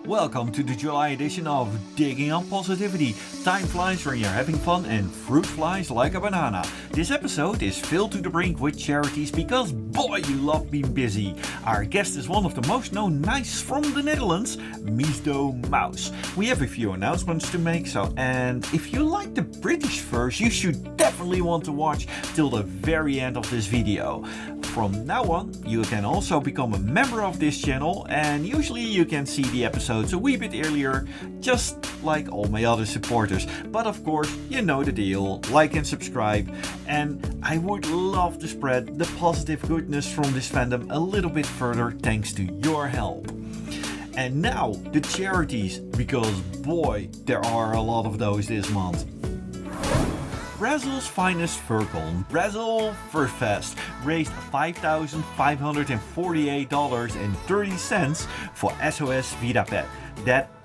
Welcome to the July edition of Digging Up Positivity. Time flies when you're having fun and fruit flies like a banana. This episode is filled to the brink with charities because boy you love being busy. Our guest is one of the most known mice from the Netherlands, Miesdo Mouse. We have a few announcements to make, and if you like the British furs, you should definitely want to watch till the very end of this video. From now on, you can also become a member of this channel, and usually you can see the episodes a wee bit earlier, just like all my other supporters. But of course, you know the deal, like and subscribe, and I would love to spread the positive goodness from this fandom a little bit further thanks to your help. And now, the charities, because boy, there are a lot of those this month. Brasil's finest FurCon, Brasil FurFest, raised $5,548.30 for SOS Vida Pet.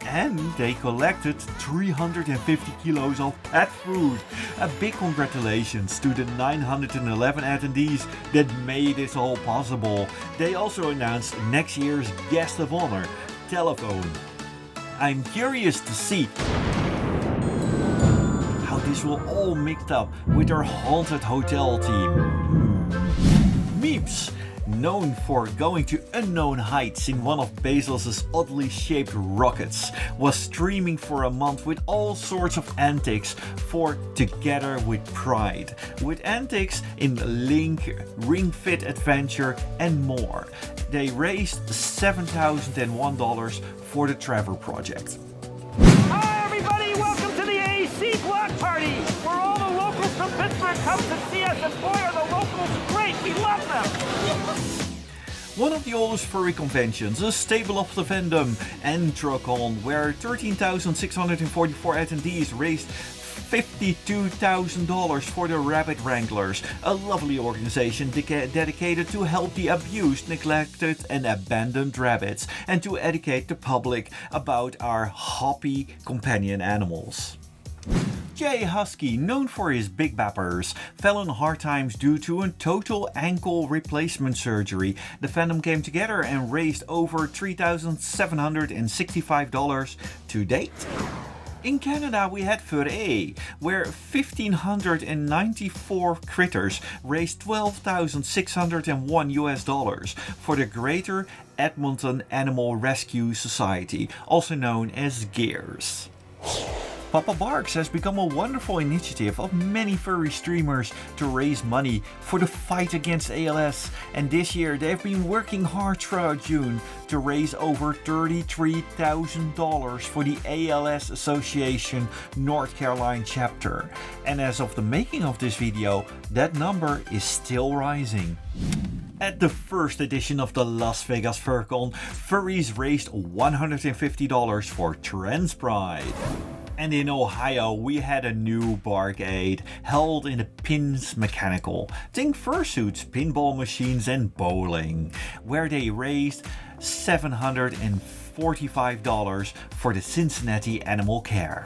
And they collected 350 kilos of pet food. A big congratulations to the 911 attendees that made this all possible. They also announced next year's guest of honor, Telephone. I'm curious to see this will all mixed up with our haunted hotel team. Meeps, known for going to unknown heights in one of Basil's oddly shaped rockets, was streaming for a month with all sorts of antics for Together with Pride, with antics in Link, Ring Fit Adventure and more. They raised $7,001 for the Trevor Project. Hi everybody, welcome to the AC Blockparty, where all the locals from Pittsburgh come to see us, and boy are the locals great, we love them! One of the oldest furry conventions, a staple of the fandom, Anthrocon, where 13,644 attendees raised $52,000 for the Rabbit Wranglers, a lovely organization dedicated to help the abused, neglected and abandoned rabbits and to educate the public about our happy companion animals. Husky, known for his big bappers, fell on hard times due to a total ankle replacement surgery. The fandom came together and raised over $3,765 to date. In Canada, we had Furry, where 1,594 critters raised $12,601 for the Greater Edmonton Animal Rescue Society, also known as GEARS. Papabarks has become a wonderful initiative of many furry streamers to raise money for the fight against ALS, and this year they've been working hard throughout June to raise over $33,000 for the ALS Association North Carolina chapter. And as of the making of this video, that number is still rising. At the first edition of the Las Vegas FurCon, furries raised $150 for Trans Pride. And in Ohio, we had a new BarkAid held in the Pins Mechanical. Think fursuits, pinball machines and bowling, where they raised $745 for the Cincinnati Animal Care.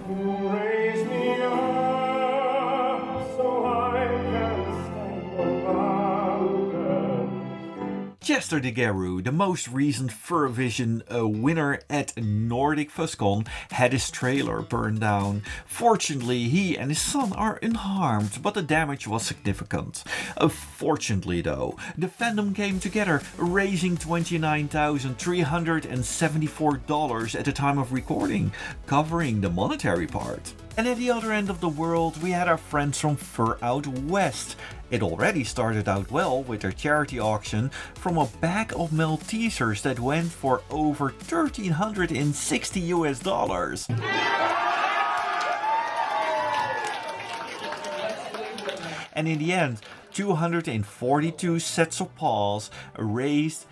Raise me up so I can stand above them. Chester the Geroo, the most recent Furvision winner at Nordic FurCon, had his trailer burned down. Fortunately, he and his son are unharmed, but the damage was significant. Fortunately though, the fandom came together, raising $29,374 at the time of recording, covering the monetary part. And at the other end of the world, we had our friends from Fur Out West. It already started out well with their charity auction from a bag of Maltesers that went for over $1,360. And in the end, 242 sets of paws raised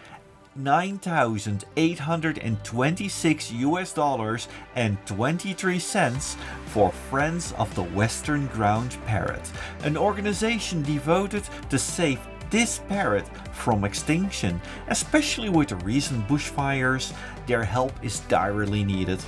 $9,826 and 23 cents for Friends of the Western Ground Parrot, an organization devoted to save this parrot from extinction. Especially with the recent bushfires, their help is direly needed.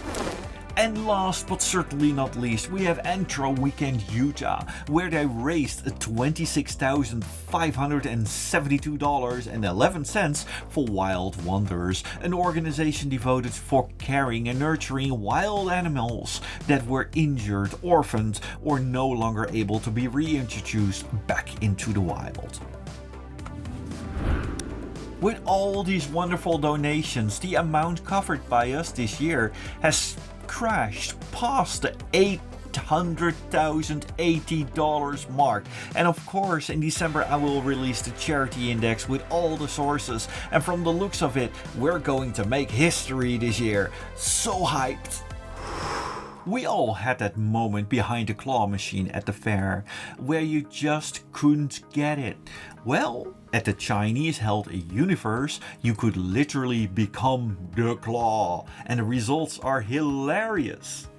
And last but certainly not least, we have Anthro Weekend Utah, where they raised $26,572.11 for Wild Wonders, an organization devoted for caring and nurturing wild animals that were injured, orphaned, or no longer able to be reintroduced back into the wild. With all these wonderful donations, the amount covered by us this year has crashed past the $800,080 mark. And of course, in December I will release the charity index with all the sources, and from the looks of it, we're going to make history this year. So hyped! We all had that moment behind the claw machine at the fair, where you just couldn't get it. Well, at the Chinese held universe, you could literally become the claw, and the results are hilarious.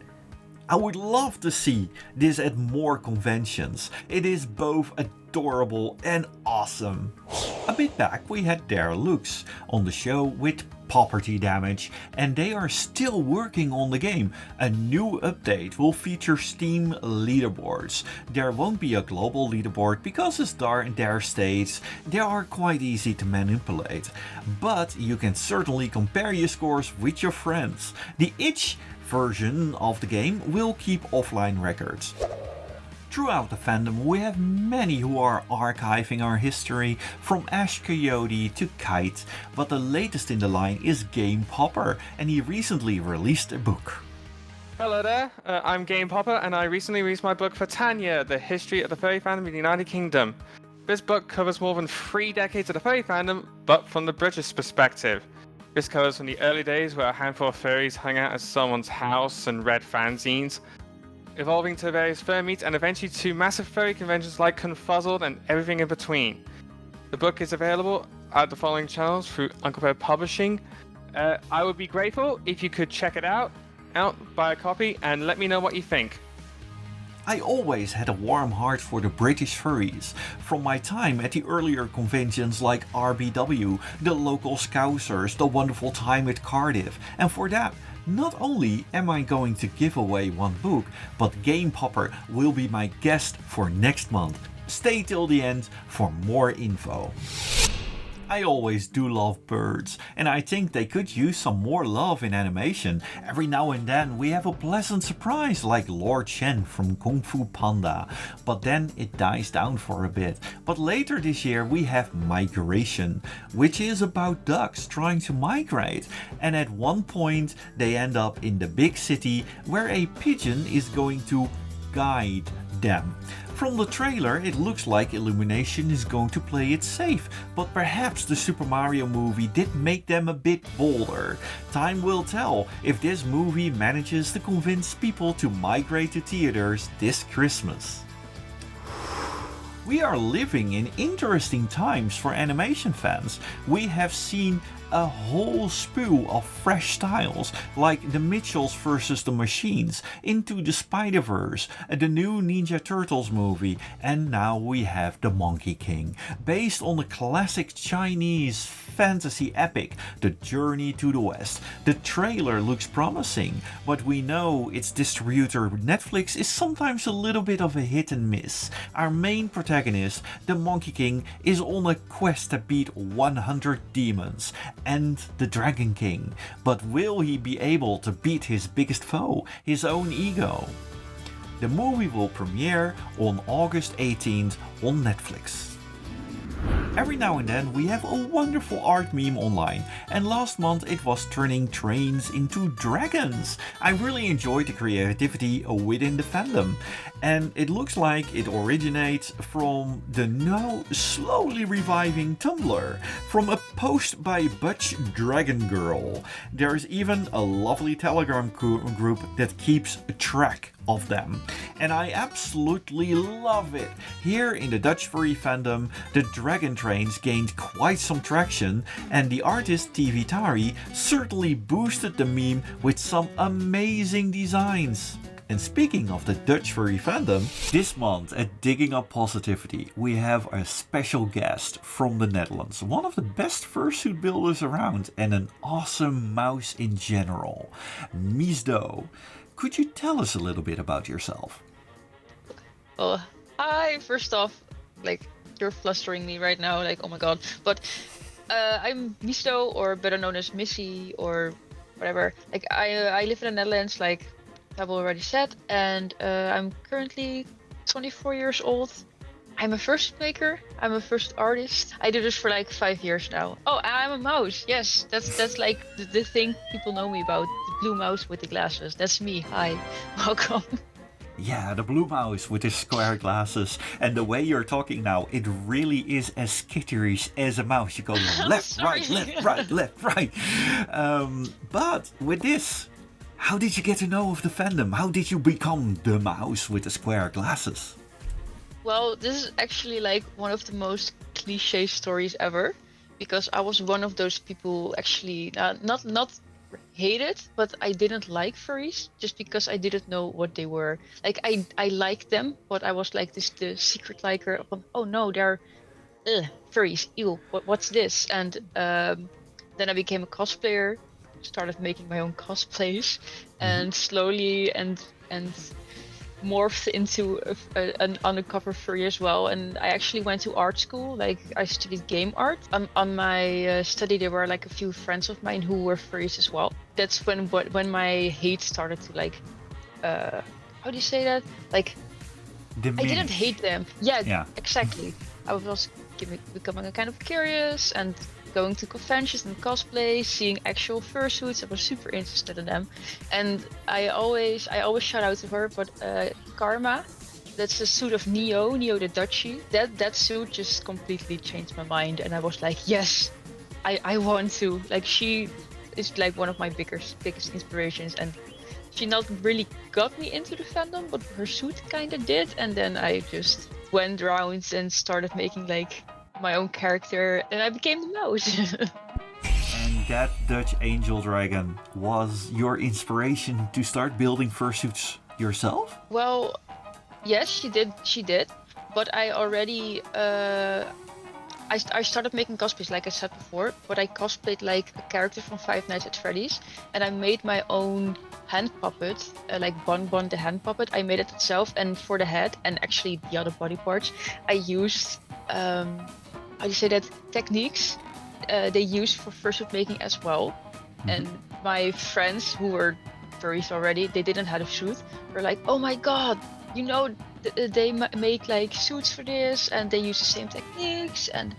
I would love to see this at more conventions. It is both adorable and awesome. A bit back we had their looks on the show with Pawperty Damage, and they are still working on the game. A new update will feature Steam leaderboards. There won't be a global leaderboard because as their states, they are quite easy to manipulate. But you can certainly compare your scores with your friends. The itch version of the game will keep offline records. Throughout the fandom, we have many who are archiving our history, from Ash Coyote to Kite, but the latest in the line is Game Popper, and he recently released a book. Hello there, I'm Game Popper, and I recently released my book Furtannia, The History of the Furry Fandom in the United Kingdom. This book covers more than 3 decades of the furry fandom, but from the British perspective. This covers from the early days where a handful of furries hung out at someone's house and read fanzines, evolving to various fur meets, and eventually to massive furry conventions like Confuzzled and everything in between. The book is available at the following channels through Uncle Bear Publishing. I would be grateful if you could check it out, buy a copy, and let me know what you think. I always had a warm heart for the British furries, from my time at the earlier conventions like RBW, the local Scousers, the wonderful time at Cardiff, and for that, not only am I going to give away one book, but Game Popper will be my guest for next month. Stay till the end for more info. I always do love birds, and I think they could use some more love in animation. Every now and then we have a pleasant surprise like Lord Shen from Kung Fu Panda, but then it dies down for a bit. But later this year we have Migration, which is about ducks trying to migrate, and at one point they end up in the big city where a pigeon is going to guide them. From the trailer, it looks like Illumination is going to play it safe, but perhaps the Super Mario movie did make them a bit bolder. Time will tell if this movie manages to convince people to migrate to theaters this Christmas. We are living in interesting times for animation fans. We have seen a whole slew of fresh styles, like the Mitchells vs. the Machines, Into the Spider-Verse, the new Ninja Turtles movie, and now we have The Monkey King, based on the classic Chinese fantasy epic, The Journey to the West. The trailer looks promising, but we know its distributor Netflix is sometimes a little bit of a hit and miss. Our main protagonist, the Monkey King, is on a quest to beat 100 demons and the Dragon King, but will he be able to beat his biggest foe, his own ego? The movie will premiere on August 18th on Netflix. Every now and then we have a wonderful art meme online, and last month it was turning trains into dragons. I really enjoyed the creativity within the fandom, and it looks like it originates from the now slowly reviving Tumblr, from a post by Butch Dragon Girl. There's even a lovely Telegram group that keeps track of them, and I absolutely love it. Here in the Dutch furry fandom, the dragon trains gained quite some traction, and the artist Tivitari certainly boosted the meme with some amazing designs. And speaking of the Dutch furry fandom, this month at Digging Up Positivity we have a special guest from the Netherlands, one of the best fursuit builders around and an awesome mouse in general, Miesdo. Could you tell us a little bit about yourself? Well, hi, first off, like, you're flustering me right now, like, oh my god. But I'm Miesdo, or better known as Missy, or whatever. Like, I live in the Netherlands, like I've already said, and I'm currently 24 years old. I'm a fursuit maker. I'm a fursuit artist. I do this for like 5 years now. Oh, and I'm a mouse. Yes, that's like the thing people know me about. The blue mouse with the glasses. That's me. Hi, welcome. Yeah, the blue mouse with his square glasses. And the way you're talking now, it really is as skitterish as a mouse. You go left, right, left, right, left, right. But with this, how did you get to know of the fandom? How did you become the mouse with the square glasses? Well, this is actually like one of the most cliche stories ever, because I was one of those people actually not hated, but I didn't like furries just because I didn't know what they were. Like I liked them, but I was like the secret liker of, oh no, they're furries. Ew, what's this? And then I became a cosplayer, started making my own cosplays, and slowly and morphed into an undercover furry as well. And I actually went to art school. Like, I studied game art. On my study there were like a few friends of mine who were furries as well. That's when my hate started to like how do you say that, like Diminish. I didn't hate them. Yeah. Exactly. I was becoming kind of curious and going to conventions and cosplay, seeing actual fursuits. I was super interested in them, and I always shout out to her. But Karma, that's the suit of Neo the Dutchie. That suit just completely changed my mind, and I was like, yes, I want to. Like, she is like one of my biggest inspirations, and she not really got me into the fandom, but her suit kind of did. And then I just went around and started making like my own character, and I became the mouse. And that Dutch angel dragon was your inspiration to start building fursuits yourself? Well, yes, she did. But I already I started making cosplays, like I said before, but I cosplayed like a character from Five Nights at Freddy's, and I made my own hand puppet, like Bon the hand puppet. I made it itself, and for the head and actually the other body parts, I used how do you say that, techniques they use for fursuit making as well. And my friends who were furries already, they didn't have a suit, were like, oh my god, you know, they make like suits for this, and they use the same techniques, and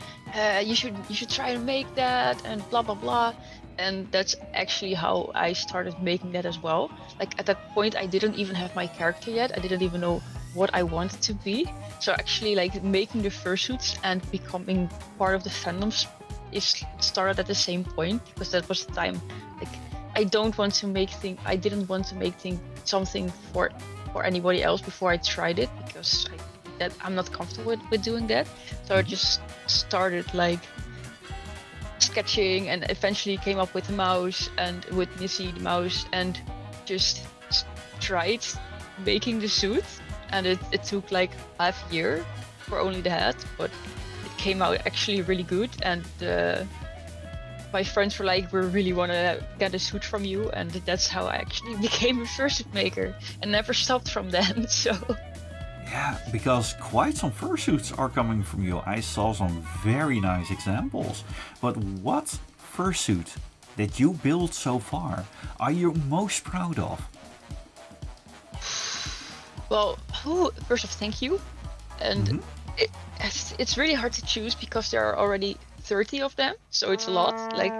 you should try to make that, and blah blah blah. And that's actually how I started making that as well. Like, at that point I didn't even have my character yet. I didn't even know what I wanted to be. So actually, like, making the fursuits and becoming part of the fandoms started at the same point, because that was the time. Like, I didn't want to make something for anybody else before I tried it, because I'm not comfortable with doing that. So I just started like sketching, and eventually came up with the mouse, and with Missy the mouse, and just tried making the suit. And it took like half a year for only the head, but it came out actually really good. And my friends were like, we really want to get a suit from you, and that's how I actually became a fursuit maker, and never stopped from then. So yeah, because quite some fursuits are coming from you. I saw some very nice examples. But what fursuit that you built so far are you most proud of? Well, first off, thank you. And it's really hard to choose, because there are already 30 of them, so it's a lot. Like,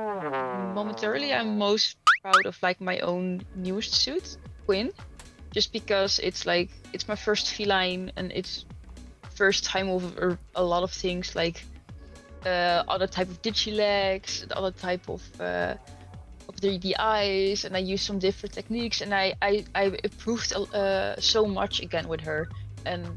momentarily I'm most proud of like my own newest suit, Quinn, just because it's my first feline, and it's first time over a lot of things, like other type of digilegs, the other type of 3D eyes, and I used some different techniques, and I improved so much again with her, and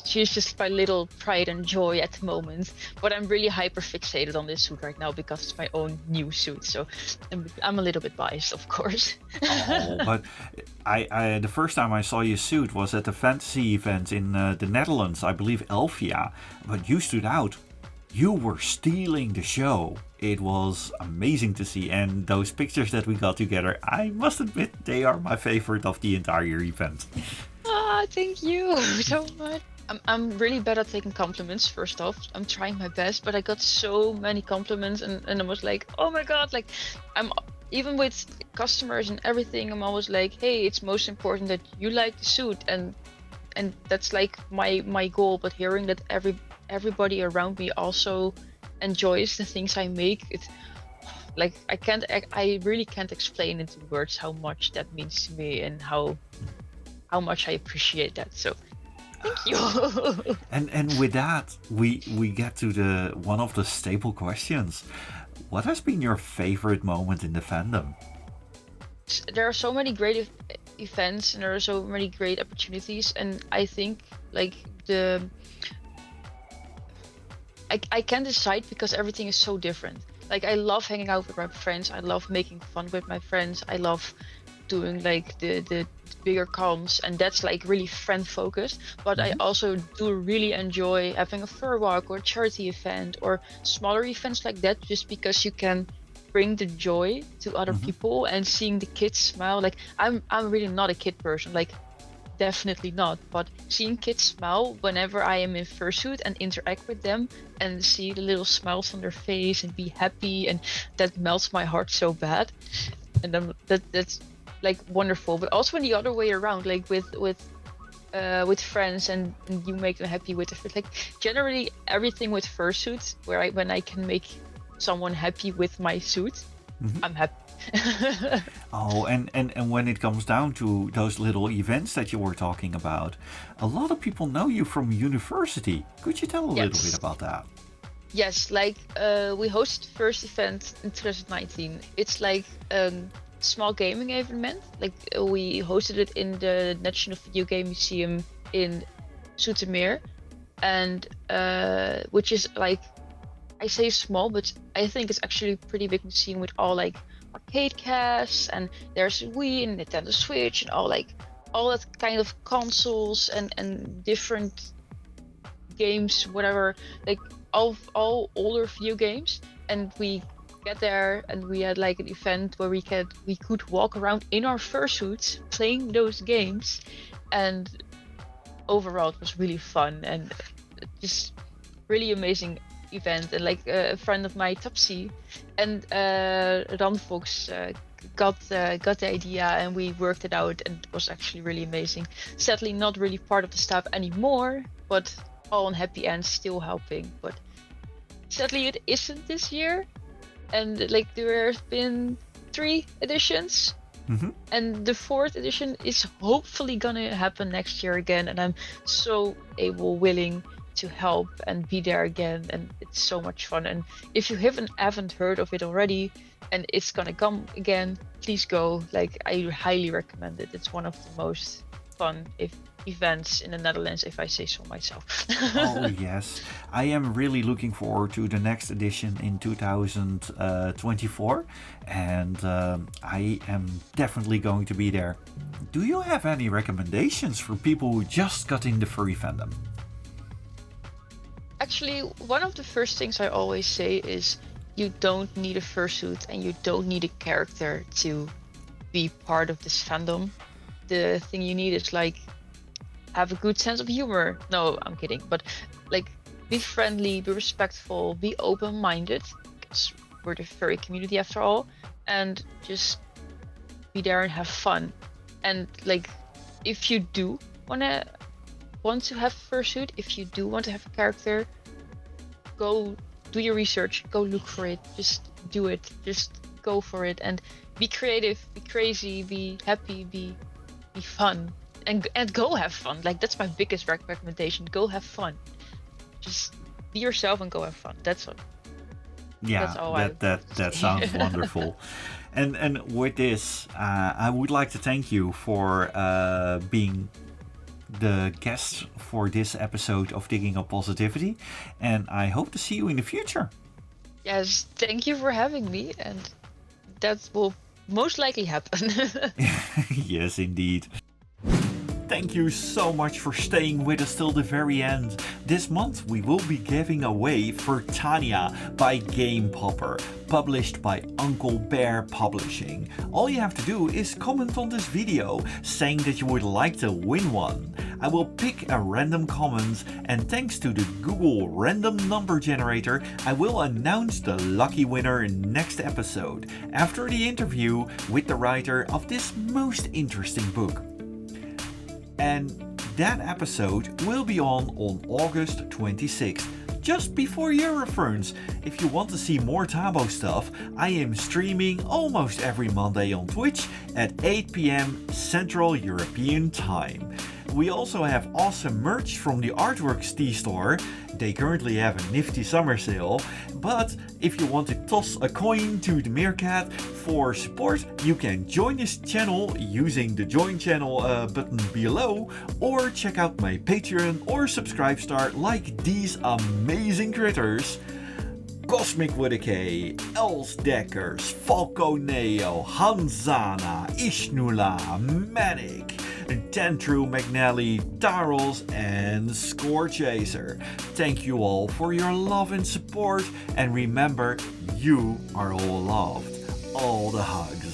she's just my little pride and joy at the moment. But I'm really hyper fixated on this suit right now, because it's my own new suit, so I'm a little bit biased, of course. Oh, but I the first time I saw your suit was at the fantasy event in the Netherlands, I believe Elfia. But you stood out. You were stealing the show. It was amazing to see, and those pictures that we got together, I must admit, they are my favorite of the entire event. Ah, thank you so much. I'm really bad at taking compliments, first off. I'm trying my best, but I got so many compliments and I was like, oh my god, like I'm even with customers and everything, I'm always like, hey, it's most important that you like the suit, and that's like my goal. But hearing that everybody around me also enjoys the things I make, it's like I really can't explain into words how much that means to me and how much I appreciate that. So thank you. And with that, we get to the one of the staple questions. What has been your favorite moment in the fandom? There are so many great events and there are so many great opportunities, and I think like I can't decide because everything is so different. Like I love hanging out with my friends, I love making fun with my friends, I love doing like the bigger cons, and that's like really friend focused. But I also do really enjoy having a fur walk or a charity event or smaller events like that, just because you can bring the joy to other people and seeing the kids smile. Like I'm really not a kid person, like definitely not, but seeing kids smile whenever I am in fursuit and interact with them and see the little smiles on their face and be happy, and that melts my heart so bad. And that's like wonderful. But also in the other way around, like with friends and you make them happy with the food. Like generally everything with fursuits, when I can make someone happy with my suit, I'm happy. Oh, and when it comes down to those little events that you were talking about, a lot of people know you from university. Could you tell a little bit about that? Yes, like we hosted the first event in 2019. It's like small gaming event. Like we hosted it in the National Video Game Museum in Zoetermeer, and which is like, I say small, but I think it's actually a pretty big museum with all like arcade casts, and there's Wii and Nintendo Switch and all that kind of consoles and different games, whatever, like all older video games. And we get there and we had like an event where we could walk around in our fursuits playing those games, and overall it was really fun and just really amazing event. And like a friend of mine, Topsy and Ranfox got the idea and we worked it out, and it was actually really amazing. Sadly not really part of the staff anymore, but all on happy ends, still helping. But sadly it isn't this year, and like there have been 3 editions, and the 4th edition is hopefully gonna happen next year again, and I'm so willing to help and be there again, and it's so much fun. And if you haven't heard of it already and it's gonna come again, please go. Like I highly recommend it. It's one of the most fun events in the Netherlands, if I say so myself. Oh yes, I am really looking forward to the next edition in 2024, and I am definitely going to be there. Do you have any recommendations for people who just got in the furry fandom? Actually, one of the first things I always say is you don't need a fursuit and you don't need a character to be part of this fandom. The thing you need is like have a good sense of humor. No, I'm kidding. But like be friendly, be respectful, be open-minded, because we're the furry community after all, and just be there and have fun. And like if you do want to have a fursuit, if you do want to have a character, go do your research, go look for it, just do it, just go for it, and be creative, be crazy, be happy, be fun, and go have fun. Like that's my biggest recommendation. Go have fun, just be yourself and go have fun. That's what. Yeah, that's all that sounds wonderful. And with this, I would like to thank you for being the guest for this episode of Digging Up Positivity, and I hope to see you in the future. Yes, thank you for having me, and that will most likely happen. Yes, indeed. Thank you so much for staying with us till the very end. This month we will be giving away Furtannia by Game Popper, published by Uncle Bear Publishing. All you have to do is comment on this video saying that you would like to win one. I will pick a random comment, and thanks to the Google random number generator, I will announce the lucky winner next episode, after the interview with the writer of this most interesting book. And that episode will be on August 26th, just before Eurofurns. If you want to see more Tabo stuff, I am streaming almost every Monday on Twitch at 8 PM Central European Time. We also have awesome merch from the Artworks T-Store. They currently have a nifty summer sale, but if you want to toss a coin to the meerkat for support, you can join this channel using the join channel button below, or check out my Patreon or subscribe star like these amazing critters: Cosmic with a K, Elsdeckers, Falconeo, Hanzana, Ishnula, Manic, Tantru, McNally, Taros, and Scorechaser. Thank you all for your love and support, and remember, you are all loved. All the hugs.